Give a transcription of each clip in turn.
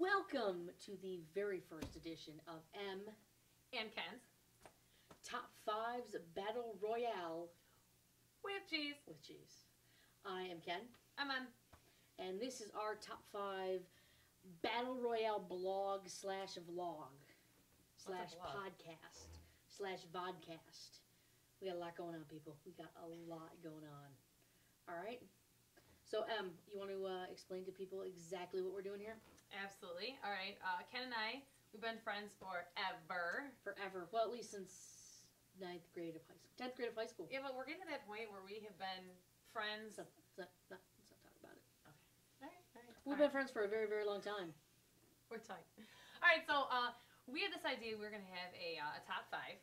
Welcome to the very first edition of M And Ken's. Top 5's Battle Royale With cheese. with cheese. I am Ken, I'm on. and this is our Top 5 Battle Royale blog slash vlog slash blog? podcast slash vodcast. We got a lot going on, people. We got a lot going on. All right? So, you want to explain to people exactly what we're doing here? Absolutely. All right. Ken and I, we've been friends forever. Forever. Well, at least since 9th grade of high school. 10th grade of high school. Yeah, but we're getting to that point where we have been friends. Let's not talk about it. Okay. All right. We've been friends for a very, very long time. We're tight. All right. So we had this idea we were going to have a top five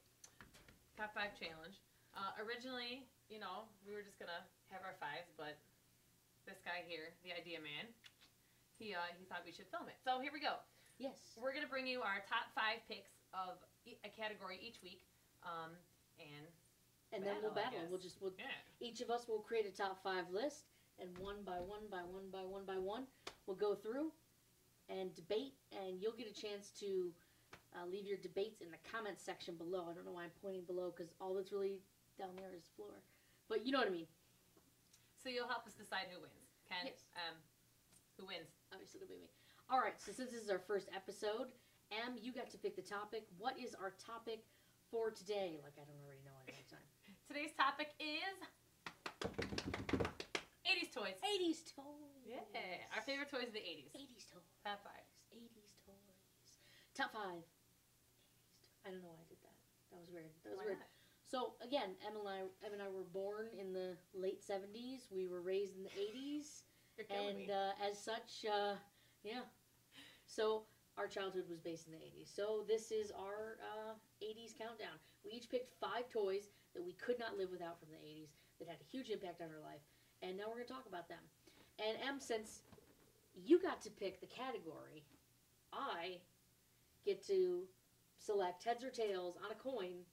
challenge. Originally, we were just going to have our fives, but this guy here, the idea man, he thought we should film it. So here we go. Yes. We're going to bring you our top 5 picks of a category each week. And then we'll battle. Yeah. Each of us will create a top 5 list, and one by one, we'll go through and debate, and you'll get a chance to leave your debates in the comments section below. I don't know why I'm pointing below, because all that's really down there is the floor. But you know what I mean. So you'll help us decide who wins. Ken, yes. Who wins? Obviously, it'll be me. All right, so since this is our first episode, you got to pick the topic. What is our topic for today? Like, I don't already know any time. Today's topic is 80s toys. 80s toys. Yeah, our favorite toys of the 80s. 80s toys. Top 5. 80s toys. Top 5. 80s toys. I don't know why I did that. That was weird. Why not? So, again, Em and I were born in the late 70s. We were raised in the 80s. You're killing me. As such, yeah. So, our childhood was based in the 80s. So, this is our 80s countdown. We each picked 5 toys that we could not live without from the 80s that had a huge impact on our life. And now we're going to talk about them. And, Em, since you got to pick the category, I get to select heads or tails on a coin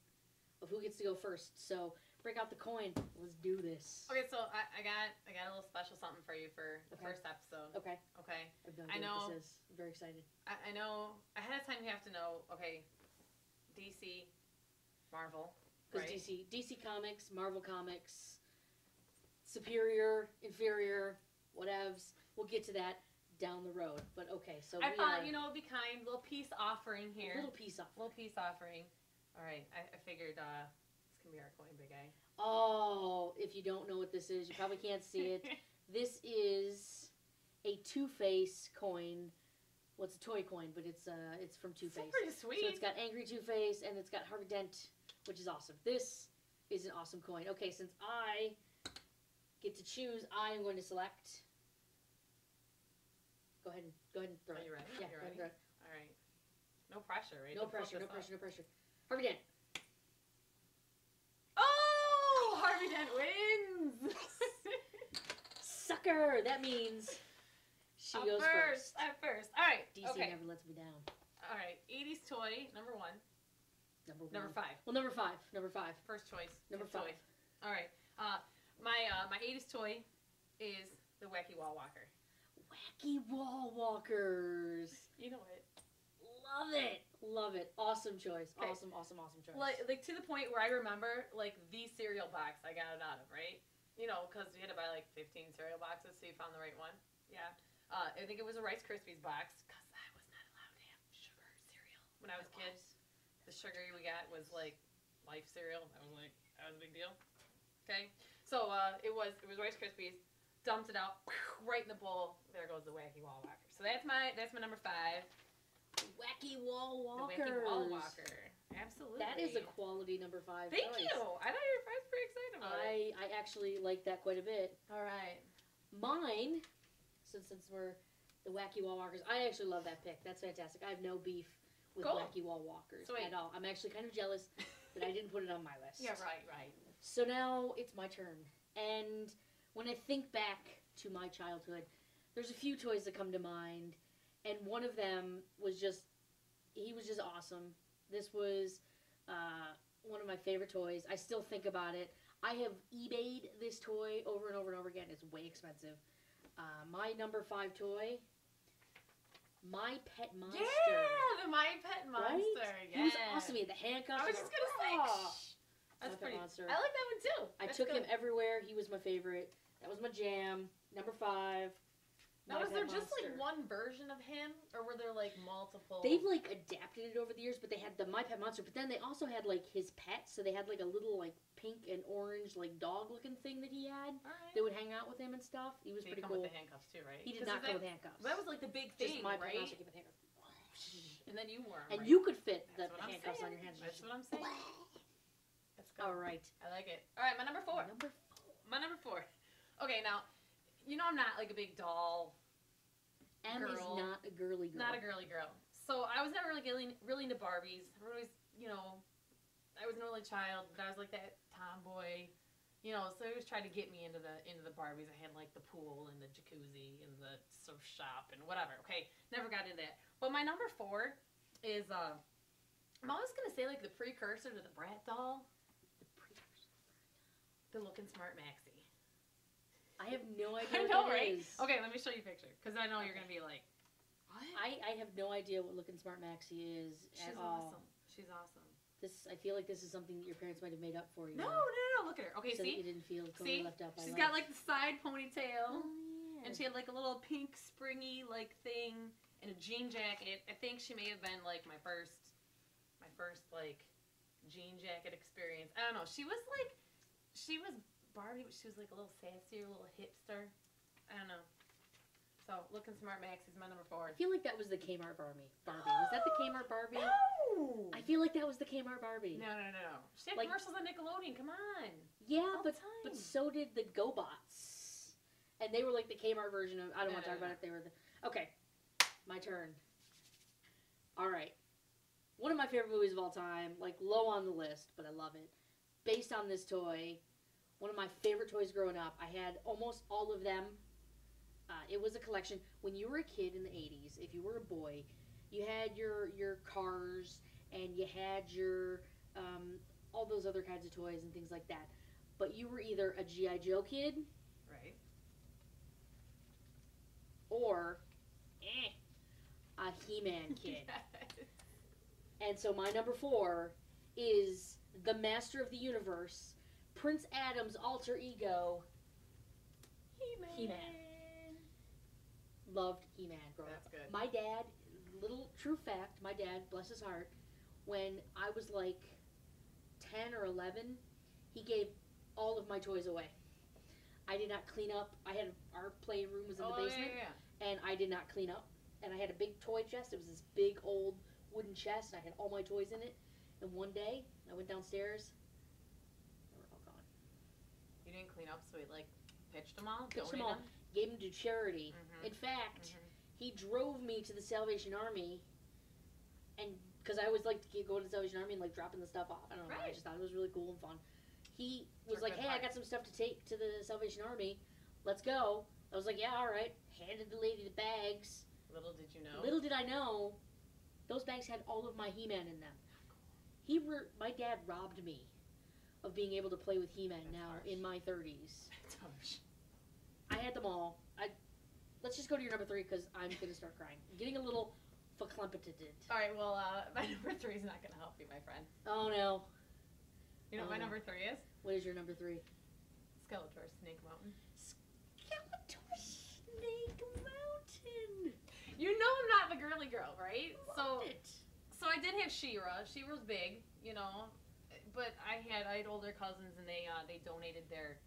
of who gets to go first. So, break out the coin. Let's do this. Okay, so I got a little special something for you for the first episode. Okay. Okay. I have no idea what this is. I'm very excited. I know ahead of time you have to know, okay, DC, Marvel, Because right? DC Comics, Marvel Comics, superior, inferior, whatevs. We'll get to that down the road. But okay, so I thought, it'd be kind, little peace offering here. Little peace offering. Little peace offering. All right, I figured this can be our coin, big guy. Oh, if you don't know what this is, you probably can't see it. This is a Two-Face coin. Well, it's a toy coin, but it's from Two-Face. It's pretty sweet. So it's got Angry Two-Face, and it's got Harvey Dent, which is awesome. This is an awesome coin. Okay, since I get to choose, I am going to select. Go ahead and throw it. Are you ready? Yeah, you go ready? ahead and throw it. All right. No pressure, right? No pressure. Harvey Dent. Oh! Harvey Dent wins! Sucker! That means she goes first. At first. All right. DC okay. never lets me down. All right. 80s toy, number 1. Number 5. Well, number 5. Number 5. First choice. Number 5. Toy. All right. My 80s toy is the Wacky Wall Walker. Wacky Wall Walkers. You know it. Love it. Love it. Awesome choice. Okay. Awesome choice. Like to the point where I remember the cereal box I got it out of, right? Because we had to buy 15 cereal boxes, so you found the right one. Yeah. I think it was a Rice Krispies box, because I was not allowed to have sugar cereal when I was a kid. The sugar we got was Life cereal. That was a big deal. Okay. So it was Rice Krispies. Dumped it out right in the bowl. There goes the Wacky Wall Walker. So that's my number 5. Wacky Wall Walkers. The Wacky Wall Walker. Absolutely. That is a quality number 5 Thank choice. you. I thought you were pretty excited about it. I actually like that quite a bit. All right. Mine, since we're the Wacky Wall Walkers, I actually love that pick. That's fantastic. I have no beef with Cool. Wacky Wall Walkers Sweet. at all. I'm actually kind of jealous that I didn't put it on my list. Yeah, right. So now it's my turn. And when I think back to my childhood, there's a few toys that come to mind. And one of them was he was just awesome. This was one of my favorite toys. I still think about it. I have eBayed this toy over and over and over again. It's way expensive. My number 5 toy My Pet Monster. Yeah, the My Pet Monster. Right? Yeah. He was awesome. He had the handcuffs. I was just gonna say. That's My Pet pretty. Monster. I like that one too. I took him everywhere. He was my favorite. That was my jam. Number 5. Now, My was Pet there just Monster. like one version of him, or were there like multiple? They've like adapted it over the years, but they had the My Pet Monster. But then they also had like his pets. So they had like a little like pink and orange like dog looking thing that he had. All right. They would hang out with him and stuff. He was Did he pretty come cool. with the handcuffs too, right? He did not come with handcuffs. That was like the big thing, Just My Pet right? Monster came with handcuffs. And then you wore 'em, And right? you could fit the That's what I'm handcuffs on saying. your hands. That's what I'm saying. Let's go. All right. I like it. All right, my number 4. Number 4. My number 4. Okay, now, you know I'm not like a big doll. Em is Girl. not a girly girl. Not a girly girl. So I was never really into Barbies. I was always, you know, I was an only child, but I was like that tomboy. You know, so he was trying to get me into the Barbies. I had like the pool and the jacuzzi and the surf shop and whatever. Okay, never got into that. But my number 4 is I'm always gonna say like the precursor to the Brat doll, The precursor. the Looking Smart Maxie. I have no idea I what know, that right? is. Okay, let me show you a picture because I know you're gonna be like, what? I have no idea what Looking Smart Maxie is She's at all. awesome. She's awesome. I feel like this is something that your parents might have made up for you. No, look at her. Okay, so that you see? didn't feel totally See? left out by She's life. got like the side ponytail. Oh, yeah. And she had like a little pink springy like thing and a jean jacket. I think she may have been like my first like jean jacket experience. I don't know. She was Barbie, but she was like a little sassier, a little hipster. I don't know. So Looking Smart Maxie's my number 4. I feel like that was the Kmart Barbie. Was that the Kmart Barbie? No! I feel like that was the Kmart Barbie. No. She had Like- commercials on Nickelodeon. Come on. Yeah, All the but time. so did the GoBots. And they were like the Kmart version of. I don't want to No. talk about it. They were the. Okay, my turn. All right, one of my favorite movies of all time, like low on the list, but I love it. Based on this toy, one of my favorite toys growing up. I had almost all of them. It was a collection. When you were a kid in the 80s, if you were a boy, you had your cars and you had your all those other kinds of toys and things like that. But you were either a G.I. Joe kid Right. or a He-Man kid. And so my number 4 is the Master of the Universe, Prince Adam's alter ego, He-Man. Loved He-Man growing That's up. good. My dad, little true fact, my dad, bless his heart, when I was like 10 or 11, he gave all of my toys away. I did not clean up. Our playroom was in the basement, and I did not clean up. And I had a big toy chest. It was this big old wooden chest, and I had all my toys in it. And one day, I went downstairs. They were all gone. You didn't clean up, so he like pitched them all. Pitched them donated all. Gave them to charity. Mhm. In fact, Mhm. he drove me to the Salvation Army, and because I always liked to go to the Salvation Army and like dropping the stuff off. I don't know. I Right. just thought it was really cool and fun. He was For like, good "Hey, I heart. got some stuff to take to the Salvation Army. Let's go." I was like, "Yeah, all right." Handed the lady the bags. Little did you know. Little did I know, those bags had all of my He-Man in them. My dad robbed me of being able to play with He-Man That's now harsh. in my 30s. That's harsh. I had them all. Let's just go to your number 3 because I'm gonna start crying. I'm getting a little verklempeted. All right, well, my number 3 is not going to help you, my friend. Oh no. You know what my number 3 is? What is your number 3? Skeletor, Snake Mountain. Skeletor Snake Mountain. You know I'm not the girly girl, right? Loved it. So I did have She-Ra. She-Ra's big, you know, but I had older cousins, and they donated their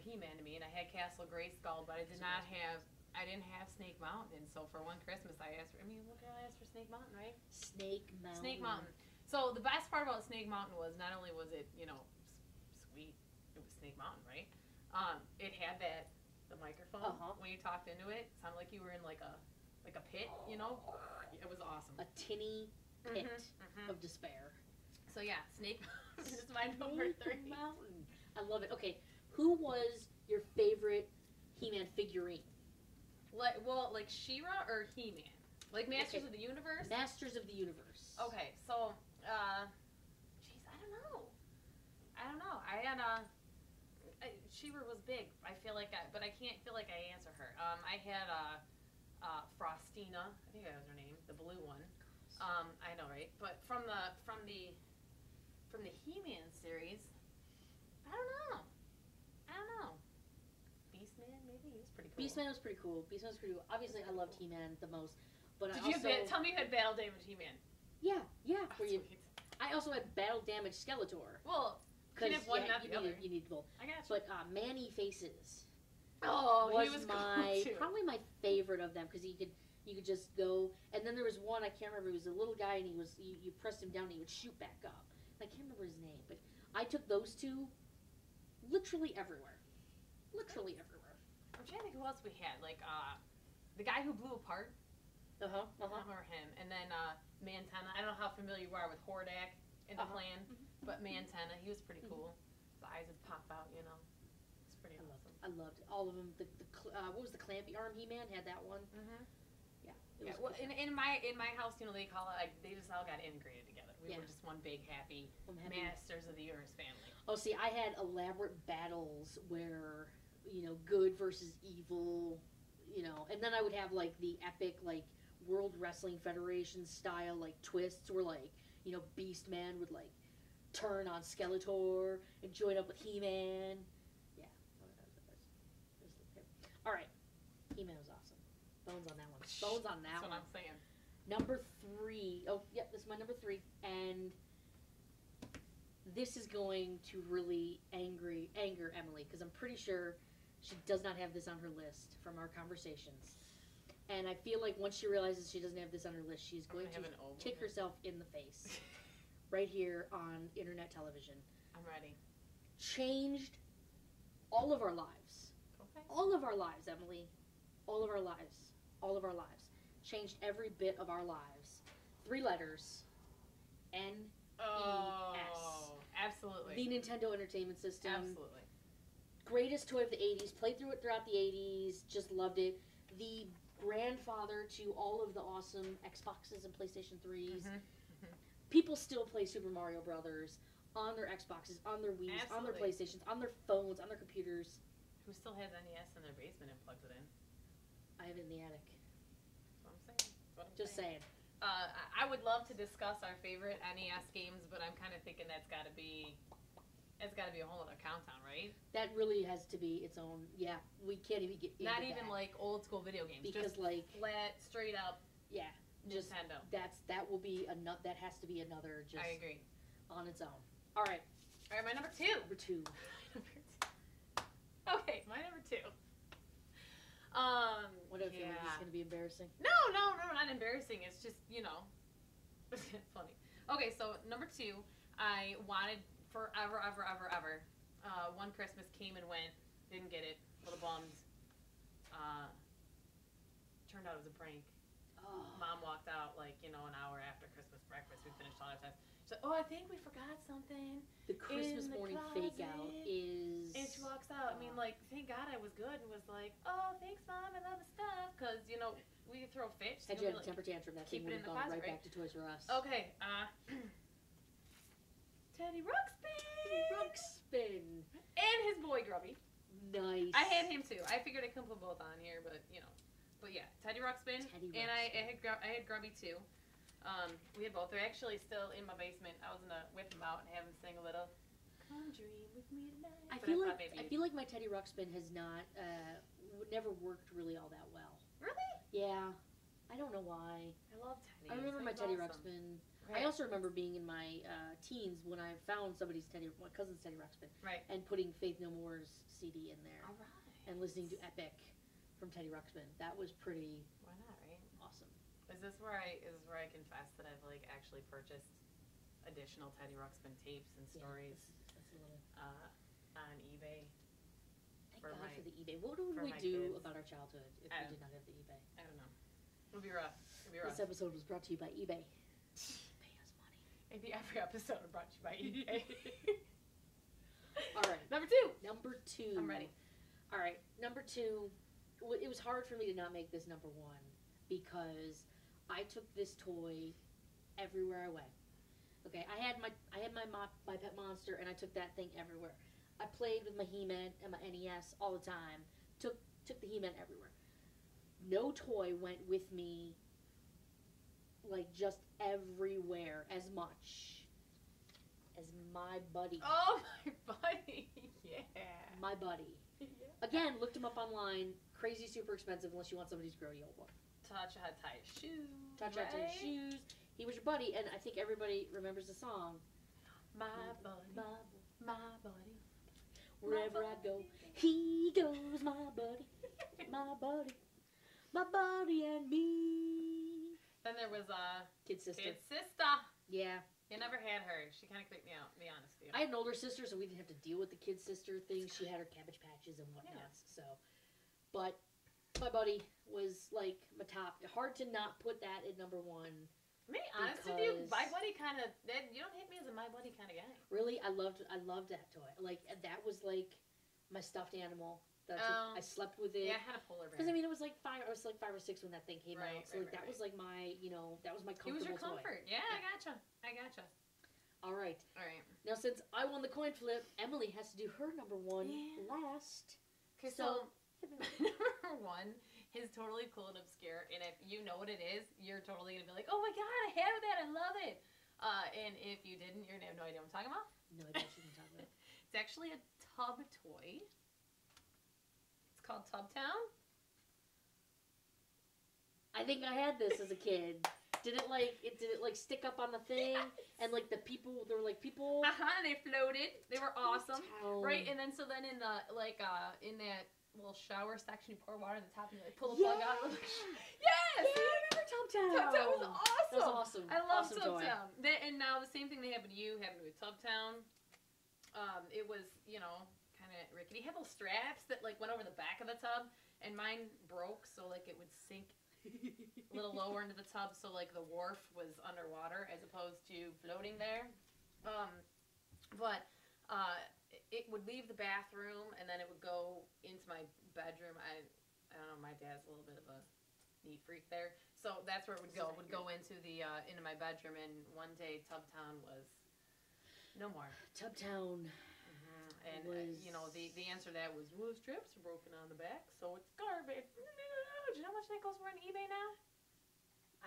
He-Man to me, and I had Castle Grayskull, but I didn't have Snake Mountain. So for one Christmas, I asked for Snake Mountain, right? Snake Mountain. Snake Mountain. So the best part about Snake Mountain was not only was it, you know, sweet, it was Snake Mountain, right? It had the microphone when you talked into it. It sounded like you were in like a pit, you know? It was awesome. A tinny pit Mhm. of despair. So yeah, Snake Mountain is my number 3. Snake Mountain. I love it. Okay, who was your favorite He-Man figurine? Like She-Ra or He-Man? Like Masters Okay. of the Universe? Masters of the Universe. Okay, so, jeez, I don't know. I had She-Ra was big. I feel like but I can't feel like I answer her. I had Frosty. Christina. I think that was her name, the blue one. I know, right? But from the He-Man series, I don't know. Beastman, maybe he was pretty cool. Beastman was pretty cool. Obviously, I loved He-Man the most, but Tell me you had battle damage He-Man? Yeah. Sweet. I also had battle damage Skeletor. Well, you have one, not the other. You need both. I got you. But Manny Faces. Oh, he was cool too. Probably my favorite of them because you could just go, and then there was one I can't remember. He was a little guy, and you pressed him down, and he would shoot back up. I can't remember his name, but I took those two literally everywhere. I'm trying to think who else we had. Like the guy who blew apart. I remember him, and then Mantenna. I don't know how familiar you are with Hordak in the clan, but Mantenna, he was pretty cool. His eyes would pop out, you know. It's pretty awesome. I loved it. All of them. What was the clampy arm He-Man had that one? Yeah. Well, in my house, you know, they call it. Like, they just all got integrated together. We were just one big happy Masters of the Universe family. Oh, see, I had elaborate battles where good versus evil, and then I would have like the epic like World Wrestling Federation style like twists where like Beastman would like turn on Skeletor and join up with He-Man. Yeah. All right. He-Man was awesome. Bones on that one. That's what I'm saying. Number 3. Oh, yep, this is my number 3. And this is going to really anger Emily because I'm pretty sure she does not have this on her list from our conversations. And I feel like once she realizes she doesn't have this on her list, she's going to kick herself in the face. Right here on internet television. I'm ready. Changed all of our lives. Okay. All of our lives, Emily. All of our lives. Changed every bit of our lives. 3 letters. NES. Oh, absolutely. The Nintendo Entertainment System. Absolutely. Greatest toy of the 80s. Played through it throughout the 80s. Just loved it. The grandfather to all of the awesome Xboxes and PlayStation 3s. People still play Super Mario Brothers on their Xboxes, on their Wii's, on their PlayStations, on their phones, on their computers. Who still has NES in their basement and plugs it in? I have it in the attic. That's what I'm Just saying. I would love to discuss our favorite NES games, but I'm kind of thinking that's got to be a whole other countdown, right? That really has to be its own. Yeah, we can't even get into Not even that. like old school video games, because just like flat, straight up. Yeah. Just, Nintendo. That has to be another just. I agree. On its own. All right, my number 2. Number 2. Okay, my number 2. What if it was just gonna be embarrassing? No, not embarrassing. It's just funny. Okay, so number 2, I wanted forever. One Christmas came and went, didn't get it. Little bummed. Turned out it was a prank. Mom walked out an hour after Christmas breakfast. We finished all our time. She's like, "Oh, I think we forgot something." The Christmas morning fake out is. And she walks out. I mean, like, thank God I was good and was like, "Oh, thanks, Mom. I love the stuff." Because we throw fits. Had you had a temper tantrum, that thing would have gone right back to Toys R Us. Okay. Teddy Ruxpin. And his boy Grubby. Nice. I had him too. I figured I couldn't put both on here, but But yeah, Teddy Ruxpin. And I had Grubby too. We had both. They're actually still in my basement. I was gonna whip them out and have them sing a little "Come Dream with Me Tonight." I feel like my Teddy Ruxpin has not never worked really all that well. Really? Yeah. I don't know why. I love Teddy. I remember my Teddy Ruxpin. Right. I also remember being in my teens when I found my cousin's Teddy Ruxpin. Right. And putting Faith No More's CD in there. All right. And listening to Epic from Teddy Ruxpin. That was pretty. Why not, right? Awesome. Is this where I confess that I've actually purchased additional Teddy Ruxpin tapes and stories that's a little on eBay? Thank God for the eBay. What would we do about our childhood if we did not have the eBay? I don't know. It'll be rough. This episode was brought to you by eBay. Pay us money. Maybe every episode brought to you by eBay. All right. Number 2. I'm ready. All right. Number 2. It was hard for me to not make this number 1 because I took this toy everywhere I went. Okay, I had my pet monster, and I took that thing everywhere. I played with my He-Man and my NES all the time. Took the He-Man everywhere. no toy went with me, like, just everywhere as much as my buddy. Oh, my buddy. Yeah. My buddy. Yeah. Again, looked him up online. Crazy, super expensive unless you want somebody to grow you old one. Taught you how to tie his shoes. Touch out to his shoes. He was your buddy, and I think everybody remembers the song. My buddy. My buddy. Wherever I go, he goes, my buddy, my buddy, my buddy and me. Then there was Kid sister. Kid sister. Yeah. You never had her. She kind of creeped me out, to be honest with you. I had an older sister, so we didn't have to deal with the kid sister thing. She had her Cabbage Patches and whatnots. So, but my buddy was like my top. Hard to not put that at number one. Me, honest with you, my buddy kind of. You don't hit me as a my buddy kind of guy. Really, I loved that toy. Like that was like my stuffed animal. I slept with it. Yeah, I had a polar bear. Because I mean, it was like 5 or 5 or 6 when that thing came out. So Right, that was like my, that was my It comfortable was your toy. comfort. Yeah, I gotcha. All right. All right. Now, since I won the coin flip, Emily has to do her number one last. Okay, so number one is totally cool and obscure, and if you know what it is, you're totally gonna be like, "Oh my god, I have that! I love it!" And if you didn't, you're gonna have no idea what I'm talking about. No idea what she's talking about. It's actually a tub toy. It's called Tub Town. I think I had this as a kid. Did it stick up on the thing? Yes. And like there were like people. They floated. They were awesome. Town. Right, and then in the in that little shower section, you pour water on the top and you like pull the plug out. Yes! Yeah, I remember Tub Town. Tub Town was awesome. That was awesome. I love awesome Tub toy. Town. And now the same thing they happened to you happened with Tub Town. It was, kind of rickety. It had little straps that like went over the back of the tub, and mine broke, so like it would sink a little lower into the tub, so like the wharf was underwater as opposed to floating there. It would leave the bathroom and then it would go into my bedroom. I don't know. My dad's a little bit of a neat freak there, so that's where it would go. It would go into into my bedroom, and one day Tubtown was no more. Tubtown. And was... the answer to that was, well, the straps are broken on the back, so it's garbage. No. Do you know how much that goes for on eBay now?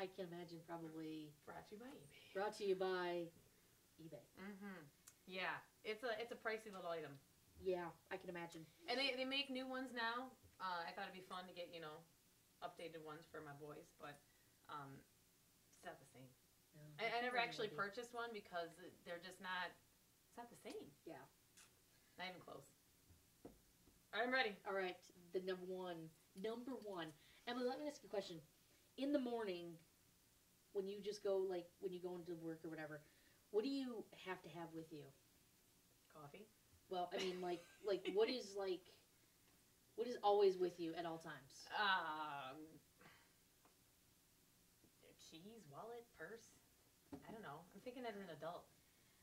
I can imagine, probably. Brought to you by eBay. Brought to you by eBay. Yeah, it's a pricey little item. Yeah, I can imagine. And they make new ones now. I thought it'd be fun to get updated ones for my boys, but it's not the same. No, I never actually purchased one because they're just not. It's not the same. Yeah. Not even close. All right, I'm ready. All right, the number one. Emily, let me ask you a question. In the morning, when you just go, when you go into work or whatever, what do you have to have with you? Coffee. Well, I mean, what is always with you at all times? Keys, wallet, purse. I don't know. I'm thinking as an adult.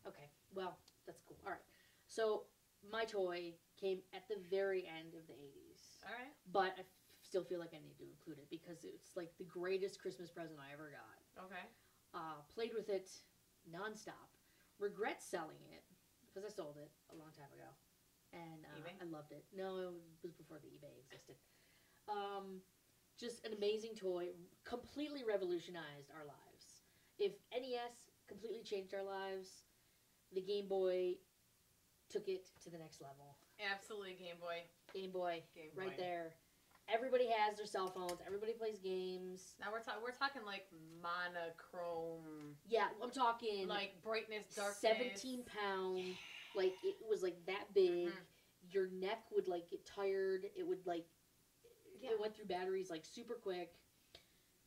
Okay, well, that's cool. All right. So, my toy came at the very end of the 80s. All right. But I still feel like I need to include it because it's like the greatest Christmas present I ever got. Okay. Played with it nonstop. Regret selling it because I sold it a long time ago. And I loved it. No, it was before the eBay existed. Just an amazing toy. Completely revolutionized our lives. If NES completely changed our lives, the Game Boy took it to the next level. Absolutely, Game Boy. Game Boy. Right there. Everybody has their cell phones. Everybody plays games. Now we're talking like monochrome. Yeah, I'm talking like brightness, darkness. 17 pound. Like it was like that big. Your neck would like get tired. It would like. Yeah. It went through batteries like super quick.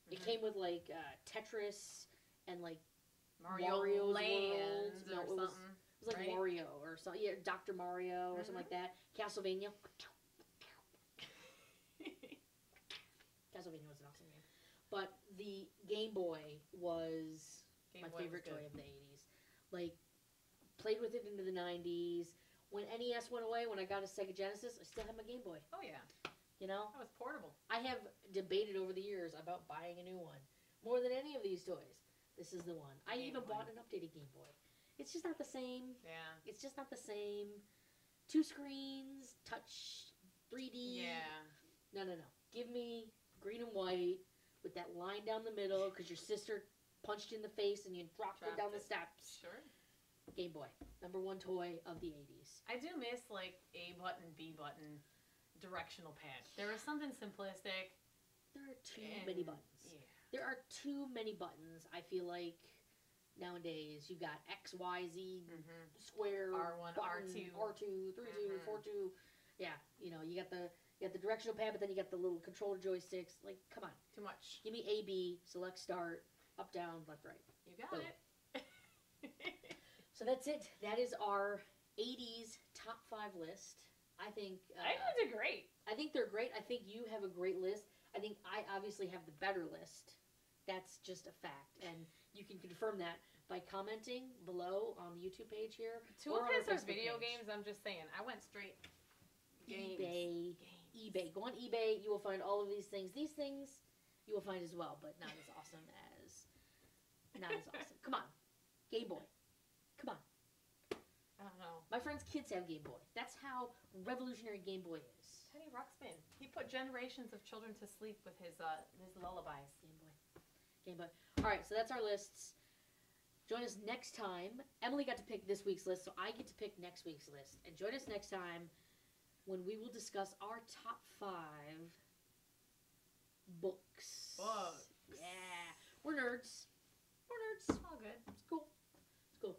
It came with like Tetris and like Mario Lands or something. It was like Mario or something. Yeah, Dr. Mario or something like that. Castlevania. Castlevania was an awesome game. But the Game Boy was my favorite toy of the 80s. Like, played with it into the 90s. When NES went away, when I got a Sega Genesis, I still have my Game Boy. Oh, yeah. You know? That was portable. I have debated over the years about buying a new one. More than any of these toys. This is the one. I even bought an updated Game Boy. It's just not the same. Yeah. It's just not the same. 2 screens, touch, 3D. Yeah. No. Give me green and white, with that line down the middle, because your sister punched you in the face and you dropped it down the steps. Sure. Game Boy, #1 toy of the 80s. I do miss like A button, B button, directional pad. There was something simplistic. There are too many buttons. Yeah. There are too many buttons. I feel like nowadays you got X, Y, Z, square, R1, button, R2, R2, 3-2, 4-2. Yeah, you know, you got the directional pad, but then you got the little controller joysticks. Like, come on, Too much. give me A, B, select, start, up, down, left, right. You got Boom. it. So that's it. That is our 80s top 5 list. I think I think they did great. I think they're great. I think you have a great list. I think I obviously have the better list. That's just a fact, and you can confirm that by commenting below on the YouTube page here. Two or of on our his are Facebook video page. games. I'm just saying. I went straight. Games. eBay. Go on eBay. You will find all of these things. These things you will find as well, but not as awesome as. Not as awesome. Come on, Game Boy. Come on. I don't know. My friend's kids have Game Boy. That's how revolutionary Game Boy is. Teddy Ruxpin. He put generations of children to sleep with his lullabies. Game Boy. Game Boy. All right, so that's our lists. Join us next time. Emily got to pick this week's list, so I get to pick next week's list. And join us next time when we will discuss our top 5 books. Books. Yeah. We're nerds. All good. It's cool. It's cool.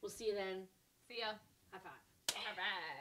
We'll see you then. See ya. High five. All right.